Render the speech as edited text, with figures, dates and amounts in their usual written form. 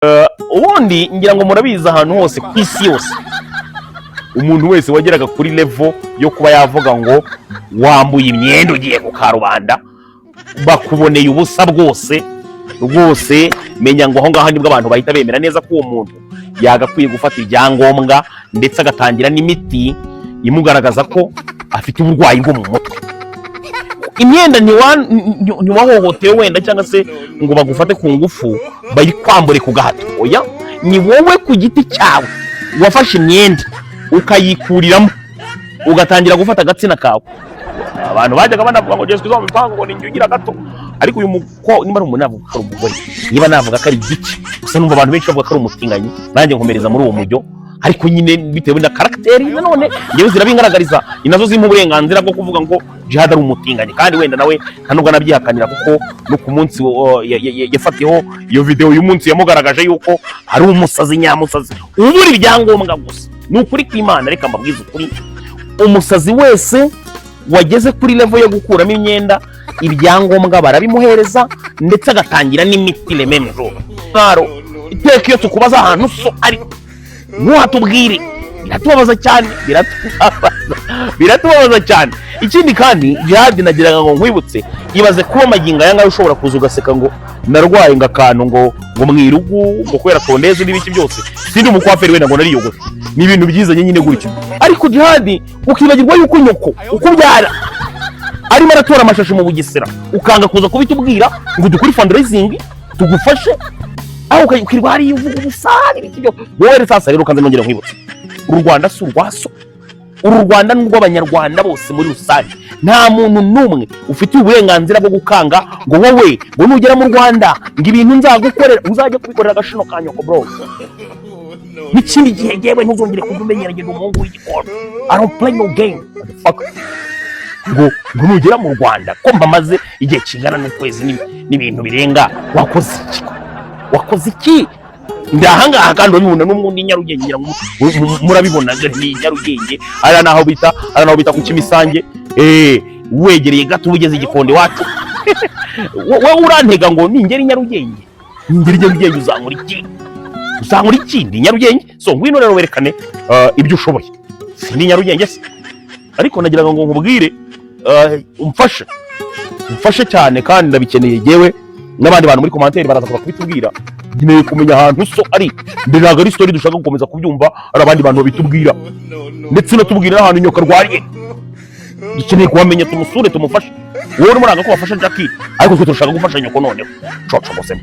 ubundi ngira ngo murabizi ahantu hose ku isi yose umuntu wese wageraga kuri level yo kuba yavuga ngo wambuye imyenda ugiye ku karubanda bakuboneye ubusa bwose rwose, menya ngo aho ngaho nibwo abantu bahita bemera neza ko uwo muntu yagakwiye gufata ibyangombwa ndetse agatangira n'imiti imugaragaza ko afite uburwayi bwo mu mutwe. Imyenda ntiwahohotewe wenda cyangwa se ngo bagufate ku ngufu bayikwambure ku gahato, oya, ni wowe ku giti cyawe wafashe imyenda ukayikuriramo ugatangira gufata agatsina kawe. Abantu bajyaga banavuga ngo Jesu Kristo mipango ngo ninjugira gato, ariko uyu muko nimba ari umuntu avuga ko umugore, niba navuga ko ari igice gusa, numva abantu benshi bavuga ko ari umutinganyi, nanjye nkomereza muri uwo mujyo, ariko nyine bitewe na karakteri nanone ngewe zirabingaragariza, inazo zirimo uburenganzira bwo kuvuga ngo Jihad ari umutinganyi, kandi wenda nawe nta nubwo anabyihakanira kuko no ku munsi yafatiyeho iyo video uyu munsi yamugaragaje yuko ari umusazi nyamusazi ubura ibyangombwa gusa. Ni ukuri kw'Imana, reka mbabwize ukuri, umusazi wese wageze kuri level yo gukuramo imyenda ibyangombwa barabimuhereza ndetse agatangira n'imiti lememjo. Nkaro iteka iyo tukubaza ahantu so ari ntuhatubwire, biratubabaza cyane, biratubabaza cyane. Ikindi kandi Jihad nagiraga ngo nkwibutse, ibaze kuba maginga yanga ushobora kuza ugaseka ngo narwaye ngakantu ngo mwirugu ngo kwera tondeze n'ibiki byose, sindi umukwaferi wenda ngo nariyogoshe, ni ibintu byizanye nyine gutyo. Ariko Jihad ukibagirwa yuko nyoko ukubyara arimo aratora amashashi mu Bugesera, ukanga kuza kubitubwira ngo dukuri fundraising tugufashe, aho ukirwa hari uvuga ubusari ibiki byo wowe. Sasa rero kanze nongera nkwibutse, u Rwanda si urwaso, uru Rwanda n'urw'abanyarwanda bose muri rusange. Nta muntu n'umwe ufite uburenganzira bwo gukanga ngo wowe ngo nugera mu Rwanda ngo ibintu nzagukorera uzajya kubikorera agashino ka nyoko bro. N'ikindi gihe yewe ntuzongere kumenyera ngendo umuhungu w'igikona, I don't play no game motherfucker. ngo nugera mu Rwanda ko mbamaze igihe kingana n'ukwezi n'ibintu birenga, wakoze iki ndahangaha kandi urabibona n'umundi Nyarugenge, murabibona ni Nyarugenge, ara naho bita ku Kimisange, wegereye gato ugeze Igikonde wacu. Wowe urantega ngo ningeri Nyarugenge, uzankora iki ndi Nyarugenge? So ngwino rero werekane ibyo ushoboye, sindi Nyarugenge se, ariko nagira ngo nkubwire umfashe cyane kandi ndabikeneye yewe n'abandi bantu muri commentaire baraza kubitubwira, ngiye kumenya ahantu so ari, ntabwo ari story dushaka gukomeza kubyumva, ari abandi bantu babitubwira ndetse no tubwira ahantu nyoka rwariye, dukeneye kuhamenya, tumusure tumufashe. Wowe urimo uranga ko wafasha Jackie, ariko twe turashaka gufasha nyoko noneho coco bose.